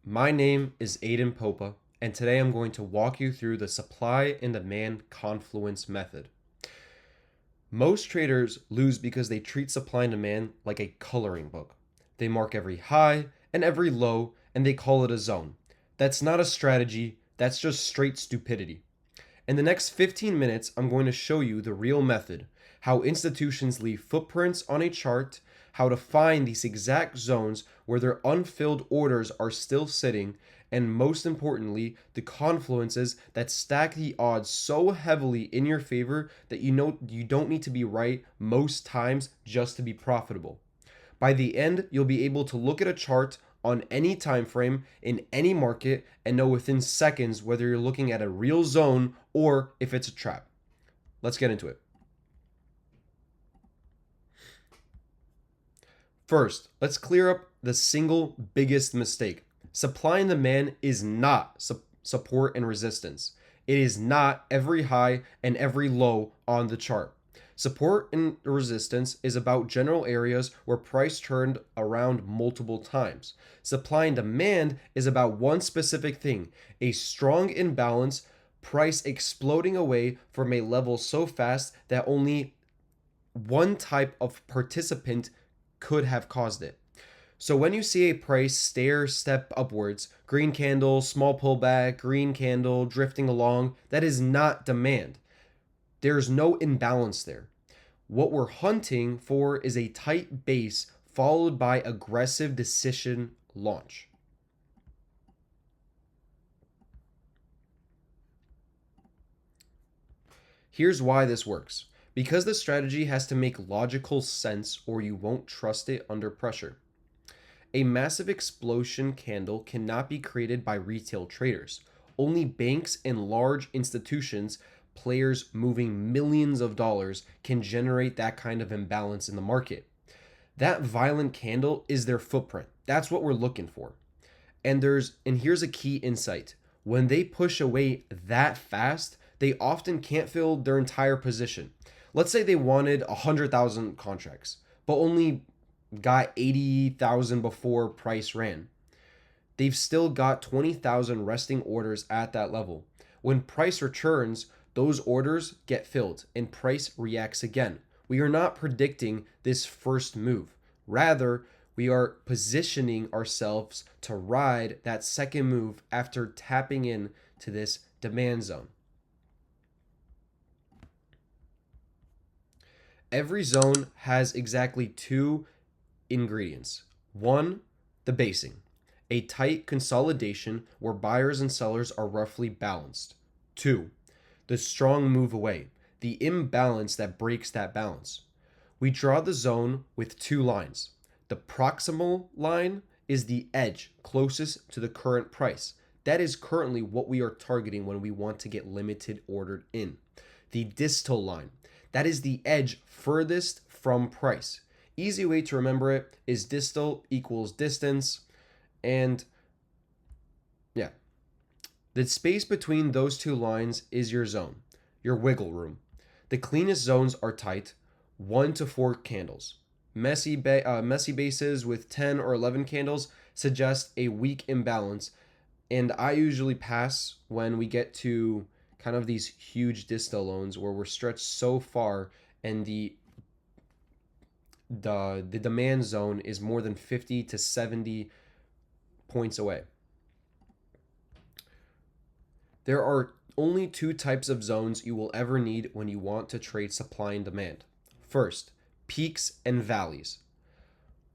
My name is Aiden Popa, and today I'm going to walk you through the supply and demand confluence method. Most traders lose because they treat supply and demand like a coloring book. They mark every high and every low, and they call it a zone. That's not a strategy, that's just straight stupidity. In the next 15 minutes, I'm going to show you the real method, how institutions leave footprints on a chart, how to find these exact zones where their unfilled orders are still sitting, and most importantly, the confluences that stack the odds so heavily in your favor that you know you don't need to be right most times just to be profitable. By the end, you'll be able to look at a chart on any time frame in any market and know within seconds whether you're looking at a real zone or if it's a trap. Let's get into it. First, let's clear up the single biggest mistake. Supply and demand is not support and resistance. It is not every high and every low on the chart. Support and resistance is about general areas where price turned around multiple times. Supply and demand is about one specific thing, a strong imbalance, price exploding away from a level so fast that only one type of participant could have caused it. So when you see a price step upwards, green candle, small pullback, green candle, drifting along, that is not demand. There's no imbalance there. What we're hunting for is a tight base followed by aggressive decision launch. Here's why this works. Because the strategy has to make logical sense or you won't trust it under pressure. A massive explosion candle cannot be created by retail traders. Only banks and large institutions, players moving millions of dollars, can generate that kind of imbalance in the market. That violent candle is their footprint. That's what we're looking for. And here's a key insight. When they push away that fast, they often can't fill their entire position. Let's say they wanted 100,000 contracts, but only got 80,000 before price ran. They've still got 20,000 resting orders at that level. When price returns, those orders get filled and price reacts again. We are not predicting this first move. Rather, we are positioning ourselves to ride that second move after tapping in to this demand zone. Every zone has exactly two ingredients. One, the basing, a tight consolidation where buyers and sellers are roughly balanced. Two, the strong move away, the imbalance that breaks that balance. We draw the zone with two lines. The proximal line is the edge closest to the current price. That is currently what we are targeting when we want to get limited ordered in. The distal line, that is the edge furthest from price. Easy way to remember it is distal equals distance, and yeah, the space between those two lines is your zone, your wiggle room. The cleanest zones are tight, 1 to 4 candles. Messy bases with 10 or 11 candles suggest a weak imbalance, and I usually pass when we get to kind of these huge distal loans where we're stretched so far and the demand zone is more than 50 to 70 points away. There are only two types of zones you will ever need when you want to trade supply and demand. First, peaks and valleys.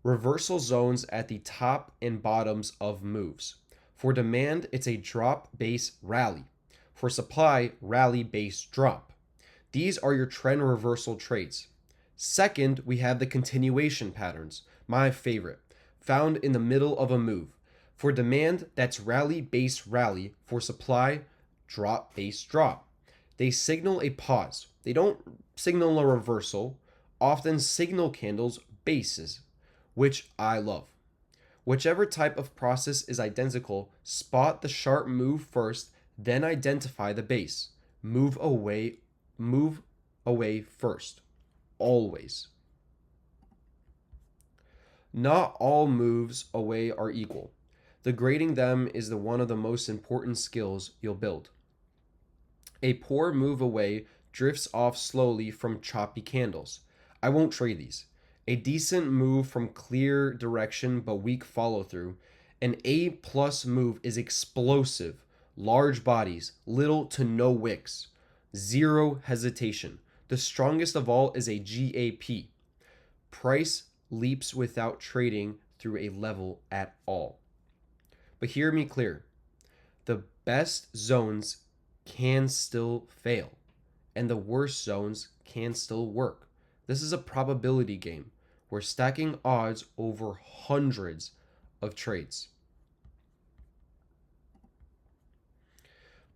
Reversal zones at the top and bottoms of moves. For demand, it's a drop base rally. For supply, rally base drop. These are your trend reversal trades. Second, we have the continuation patterns, my favorite, found in the middle of a move. For demand, that's rally base rally. For supply, drop base drop. They signal a pause. They don't signal a reversal, often signal candles bases, which I love. Whichever type of process is identical, spot the sharp move first, then identify the base. Move away first. Always. Not all moves away are equal. The grading them is one of the most important skills you'll build. A poor move away drifts off slowly from choppy candles. I won't trade these. A decent move from clear direction but weak follow through. An A plus move is explosive, large bodies, little to no wicks, zero hesitation. The strongest of all is a GAP. Price leaps without trading through a level at all. But hear me clear. The best zones can still fail, and the worst zones can still work. This is a probability game. We're stacking odds over hundreds of trades.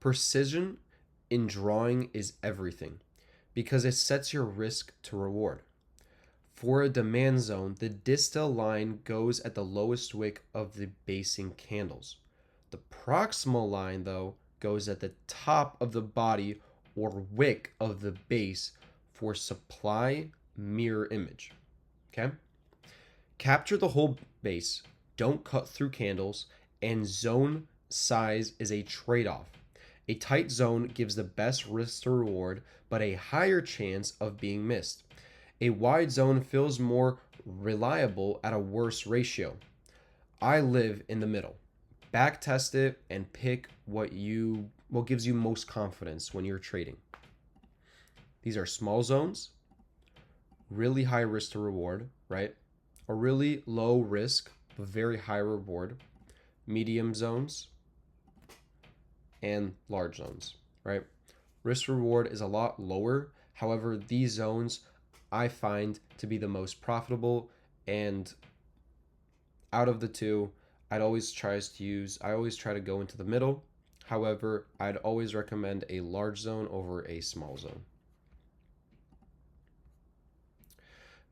Precision in drawing is everything because it sets your risk to reward. For a demand zone, the distal line goes at the lowest wick of the basing candles. The proximal line, though, goes at the top of the body or wick of the base for supply mirror image. Okay? Capture the whole base, don't cut through candles, and zone size is a trade-off. A tight zone gives the best risk to reward, but a higher chance of being missed. A wide zone feels more reliable at a worse ratio. I live in the middle. Back test it and pick what gives you most confidence when you're trading. These are small zones, really high risk to reward, right? A really low risk but very high reward, medium zones, and large zones, right? Risk reward is a lot lower. However, these zones I find to be the most profitable, and out of the two, I always try to go into the middle. However, I'd always recommend a large zone over a small zone.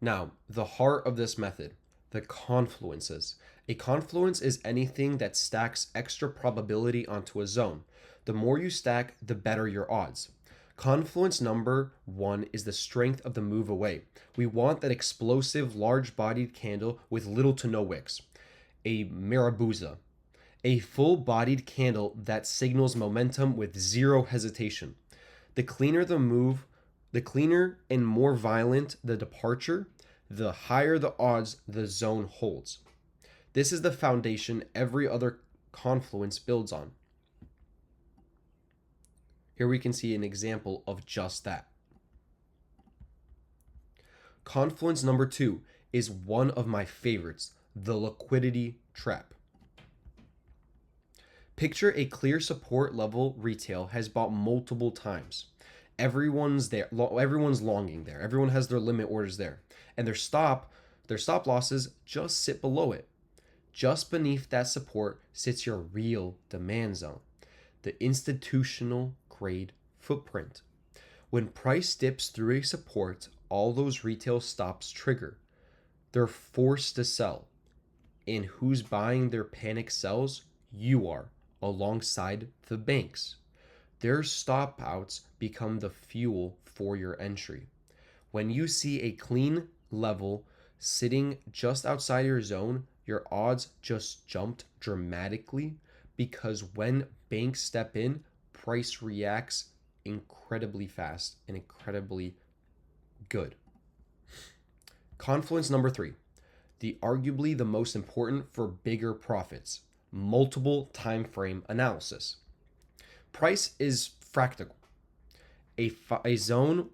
Now, the heart of this method, the confluences. A confluence is anything that stacks extra probability onto a zone. The more you stack, the better your odds. Confluence number 1 is the strength of the move away. We want that explosive, large-bodied candle with little to no wicks. A Marabuza. A full-bodied candle that signals momentum with zero hesitation. The cleaner the move, the cleaner and more violent the departure, the higher the odds the zone holds. This is the foundation every other confluence builds on. Here we can see an example of just that. Confluence number 2 is one of my favorites, the liquidity trap. Picture a clear support level retail has bought multiple times. Everyone's there. Everyone's longing there. Everyone has their limit orders there, and their stop losses just sit below it. Just beneath that support sits your real demand zone, the institutional grade footprint. When price dips through a support, all those retail stops trigger. They're forced to sell. And who's buying their panic sells? You are, alongside the banks. Their stop outs become the fuel for your entry. When you see a clean level sitting just outside your zone, your odds just jumped dramatically because when banks step in, price reacts incredibly fast and incredibly good. Confluence number 3, arguably the most important for bigger profits, multiple time frame analysis. Price is fractal. A zone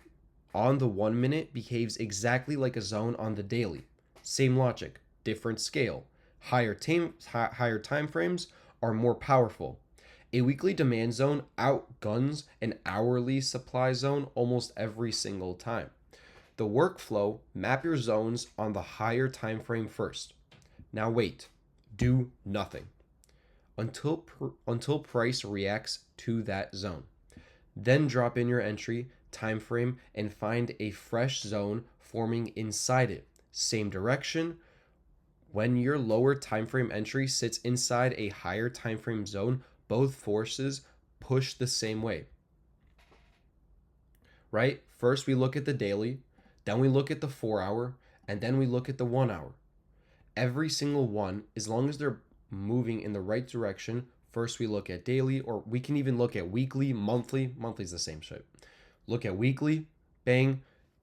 on the 1 minute behaves exactly like a zone on the daily. Same logic, different scale. Higher time frames are more powerful. A weekly demand zone outguns an hourly supply zone almost every single time. The workflow, map your zones on the higher time frame first. Now wait, do nothing until price reacts to that zone. Then drop in your entry, time frame, and find a fresh zone forming inside it. Same direction. When your lower time frame entry sits inside a higher time frame zone, both forces push the same way. Right? First we look at the daily, then we look at the 4 hour, and then we look at the 1 hour. Every single one, as long as they're moving in the right direction, first we look at daily, or we can even look at weekly, monthly. Monthly is the same shit. Look at weekly, bang,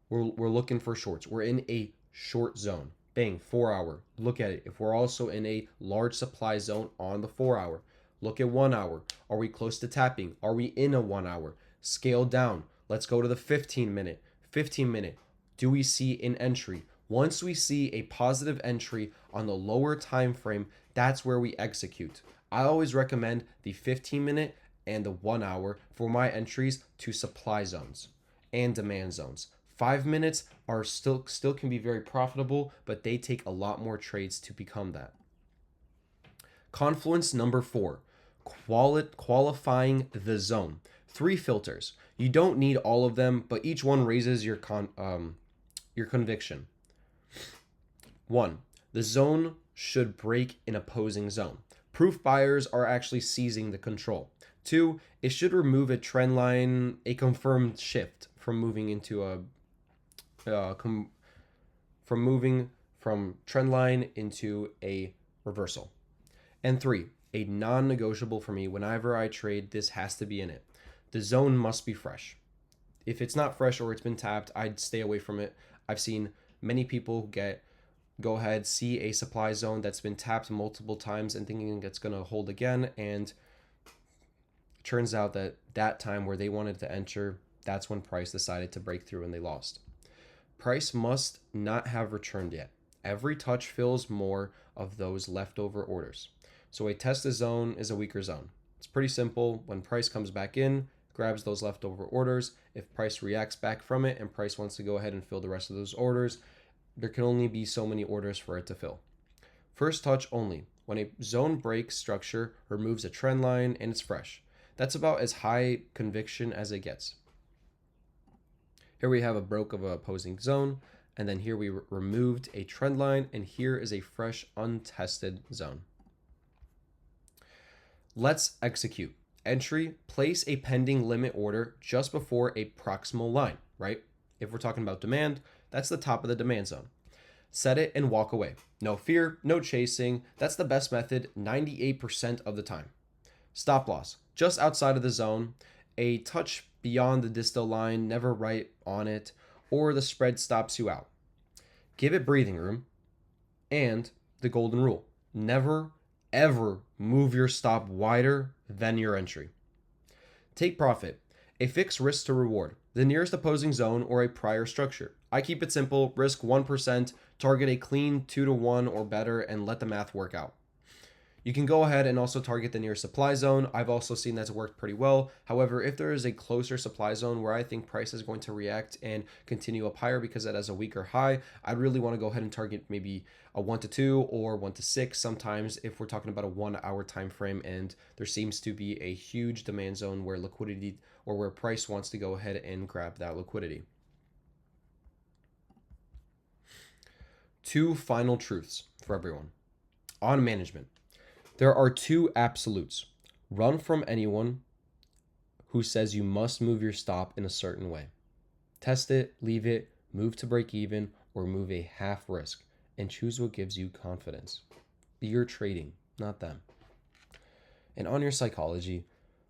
we're looking for shorts. We're in a short zone. Bang, 4 hour. Look at it. If we're also in a large supply zone on the 4 hour, look at 1 hour. Are we close to tapping? Are we in a 1 hour? Scale down. Let's go to the 15 minute. 15 minute. Do we see an entry? Once we see a positive entry on the lower time frame, that's where we execute. I always recommend the 15-minute and the 1 hour for my entries to supply zones and demand zones. 5 minutes are still can be very profitable, but they take a lot more trades to become that. Confluence number 4, qualifying the zone. 3 filters. You don't need all of them, but each one raises your conviction. 1. The zone should break an opposing zone. Proof buyers are actually seizing the control. 2. It should remove a trend line, a confirmed shift from moving into a from trend line into a reversal. And 3, a non-negotiable for me whenever I trade, this has to be in it. The zone must be fresh. If it's not fresh or it's been tapped, I'd stay away from it. I've seen many people go ahead, see a supply zone that's been tapped multiple times and thinking it's going to hold again, and turns out that time where they wanted to enter, that's when price decided to break through and they lost. Price must not have returned yet. Every touch fills more of those leftover orders. So a tested zone is a weaker zone. It's pretty simple. When price comes back in, grabs those leftover orders. If price reacts back from it and price wants to go ahead and fill the rest of those orders, there can only be so many orders for it to fill. First touch only. When a zone breaks structure, removes a trend line, and it's fresh. That's about as high conviction as it gets. Here we have a broke of an opposing zone, and then here we removed a trend line, and here is a fresh, untested zone. Let's execute. Entry, place a pending limit order just before a proximal line, right? If we're talking about demand, that's the top of the demand zone. Set it and walk away. No fear, no chasing. That's the best method 98% of the time. Stop loss, just outside of the zone, a touch beyond the distal line, never right on it, or the spread stops you out. Give it breathing room, and the golden rule, never ever move your stop wider than your entry. Take profit, a fixed risk to reward, the nearest opposing zone or a prior structure. I keep it simple, risk 1%, target a clean 2-to-1 or better, and let the math work out. You can go ahead and also target the nearest supply zone. I've also seen that's worked pretty well. However, if there is a closer supply zone where I think price is going to react and continue up higher because it has a weaker high, I'd really want to go ahead and target maybe a 1-to-2 or 1-to-6 sometimes if we're talking about a 1 hour time frame and there seems to be a huge demand zone where liquidity or where price wants to go ahead and grab that liquidity. 2 final truths for everyone. On management. There are 2 absolutes. Run from anyone who says you must move your stop in a certain way. Test it, leave it, move to break even, or move a half risk, and choose what gives you confidence. You're trading, not them. And on your psychology,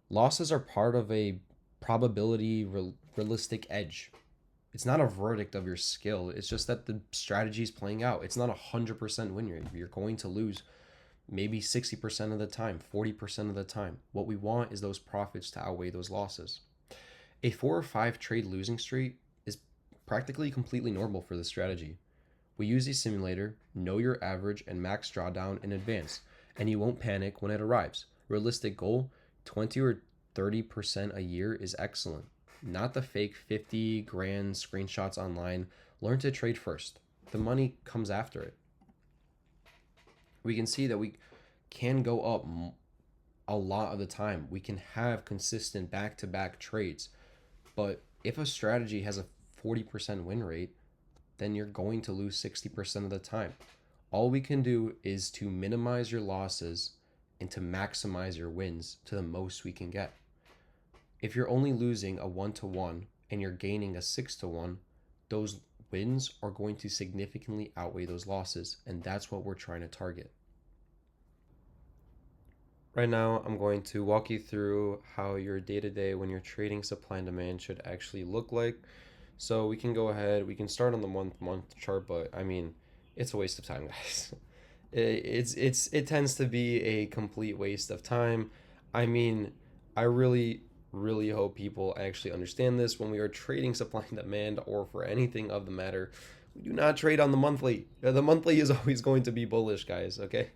losses are part of a probability realistic edge. It's not a verdict of your skill. It's just that the strategy is playing out. It's not 100% win rate. You're going to lose maybe 60% of the time, 40% of the time. What we want is those profits to outweigh those losses. A 4 or 5 trade losing streak is practically completely normal for this strategy. We use a simulator, know your average and max drawdown in advance, and you won't panic when it arrives. Realistic goal, 20 or 30% a year is excellent. Not the fake 50 grand screenshots online. Learn to trade first. The money comes after it. We can see that we can go up a lot of the time. We can have consistent back-to-back trades. But if a strategy has a 40% win rate, then you're going to lose 60% of the time. All we can do is to minimize your losses and to maximize your wins to the most we can get. If you're only losing a 1-to-1 and you're gaining a 6-to-1, those wins are going to significantly outweigh those losses, and that's what we're trying to target. Right now, I'm going to walk you through how your day-to-day when you're trading supply and demand should actually look like. So we can go ahead, we can start on the month chart, but I mean, it's a waste of time, guys. It tends to be a complete waste of time. I mean, I really hope people actually understand this when we are trading supply and demand or for anything of the matter. We do not trade on the monthly. The monthly is always going to be bullish, guys, okay?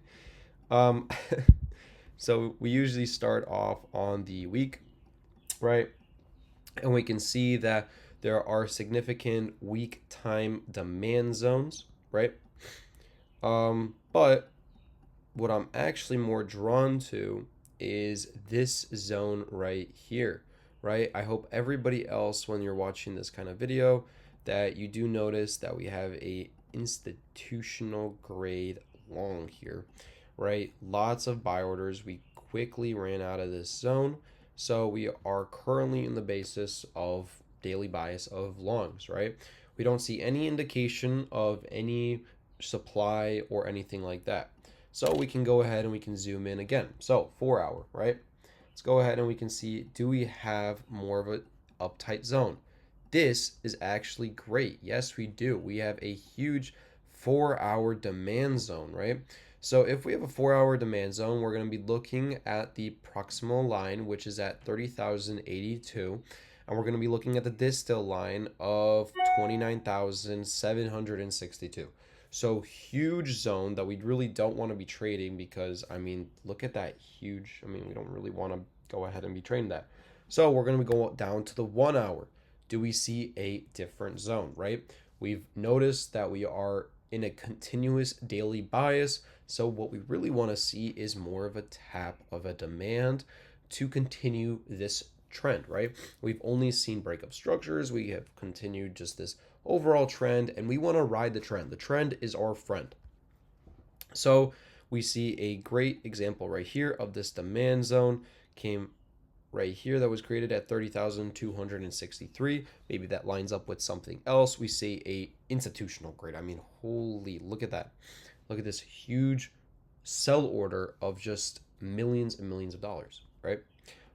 Um so we usually start off on the week, right? And we can see that there are significant week time demand zones, right? But what I'm actually more drawn to is this zone right here, right? I hope everybody else, when you're watching this kind of video, that you do notice that we have a institutional grade long here, right? Lots of buy orders. We quickly ran out of this zone. So we are currently in the basis of daily bias of longs, right? We don't see any indication of any supply or anything like that. So we can go ahead and we can zoom in again. So 4 hour, right? Let's go ahead and we can see, do we have more of an uptight zone? This is actually great. Yes, we do. We have a huge 4 hour demand zone, right? So if we have a 4 hour demand zone, we're going to be looking at the proximal line, which is at 30,082. And we're going to be looking at the distal line of 29,762. So huge zone that we really don't want to be trading because, I mean, look at that huge. I mean, we don't really want to go ahead and be trading that. So we're going to go down to the 1 hour. Do we see a different zone, right? We've noticed that we are in a continuous daily bias. So what we really want to see is more of a tap of a demand to continue this trend, right? We've only seen breakup structures. We have continued just this overall trend, and we want to ride the trend. The trend is our friend. So we see a great example right here of this demand zone came right here that was created at 30,263. Maybe that lines up with something else. We see a institutional grade. I mean, holy, look at that. Look at this huge sell order of just millions and millions of dollars, right?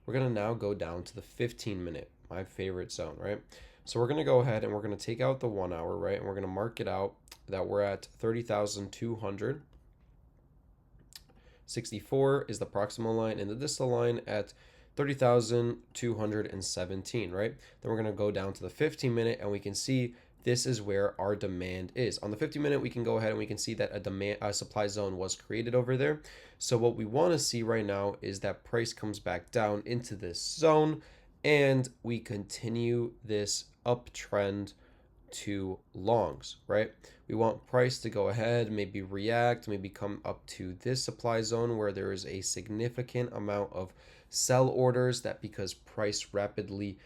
We're going to now go down to the 15-minute, my favorite zone, right? So we're going to go ahead and we're going to take out the 1 hour, right? And we're going to mark it out that we're at 30,264 is the proximal line, and the distal line at 30,217, right? Then we're going to go down to the 15-minute and we can see this is where our demand is. On the 50-minute, we can go ahead and we can see that a supply zone was created over there. So what we want to see right now is that price comes back down into this zone and we continue this uptrend to longs, right? We want price to go ahead, maybe react, maybe come up to this supply zone where there is a significant amount of sell orders that because price rapidly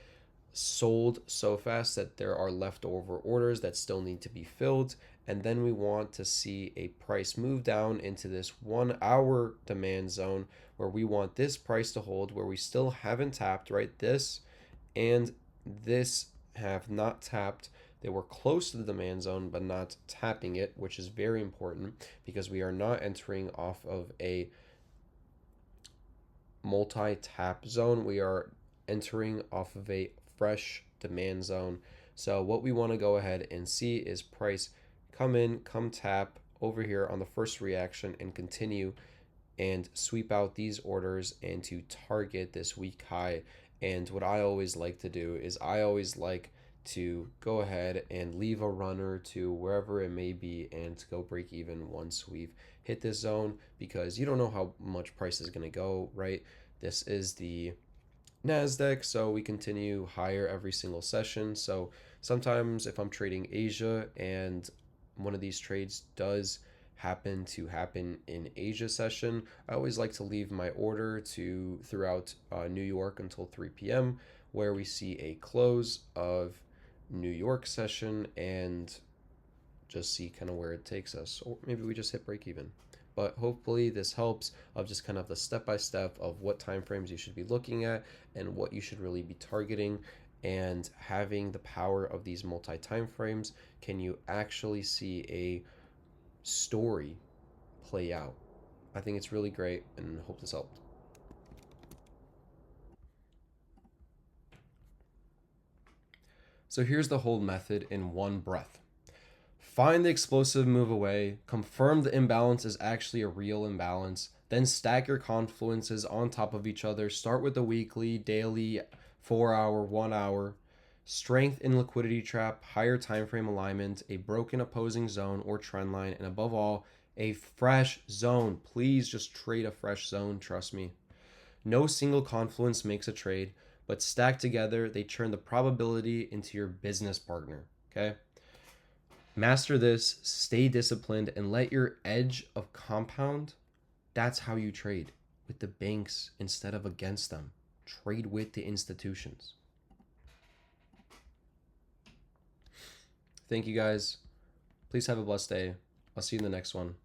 sold so fast that there are leftover orders that still need to be filled. And then we want to see a price move down into this 1 hour demand zone where we want this price to hold, where we still haven't tapped, right? This and this have not tapped. They were close to the demand zone, but not tapping it, which is very important because we are not entering off of a multi-tap zone. We are entering off of a fresh demand zone. So what we want to go ahead and see is price come in, come tap over here on the first reaction and continue and sweep out these orders and to target this weak high. And what I always like to do is I always like to go ahead and leave a runner to wherever it may be and to go break even once we've hit this zone, because you don't know how much price is going to go, right? This is the NASDAQ, so we continue higher every single session. So sometimes if I'm trading Asia and one of these trades does happen in Asia session, I always like to leave my order to throughout New York until 3 p.m. where we see a close of New York session and just see kind of where it takes us, or maybe we just hit break even. But hopefully this helps of just kind of the step-by-step of what time frames you should be looking at and what you should really be targeting, and having the power of these multi time frames. Can you actually see a story play out? I think it's really great and hope this helped. So here's the hold method in one breath. Find the explosive move away, confirm the imbalance is actually a real imbalance, then stack your confluences on top of each other. Start with the weekly, daily, 4 hour, 1 hour, strength in liquidity trap, higher time frame alignment, a broken opposing zone or trend line, and above all, a fresh zone. Please just trade a fresh zone, trust me. No single confluence makes a trade, but stacked together, they turn the probability into your business partner, okay? Master this, stay disciplined, and let your edge of compound. That's how you trade, with the banks instead of against them. Trade with the institutions. Thank you guys. Please have a blessed day. I'll see you in the next one.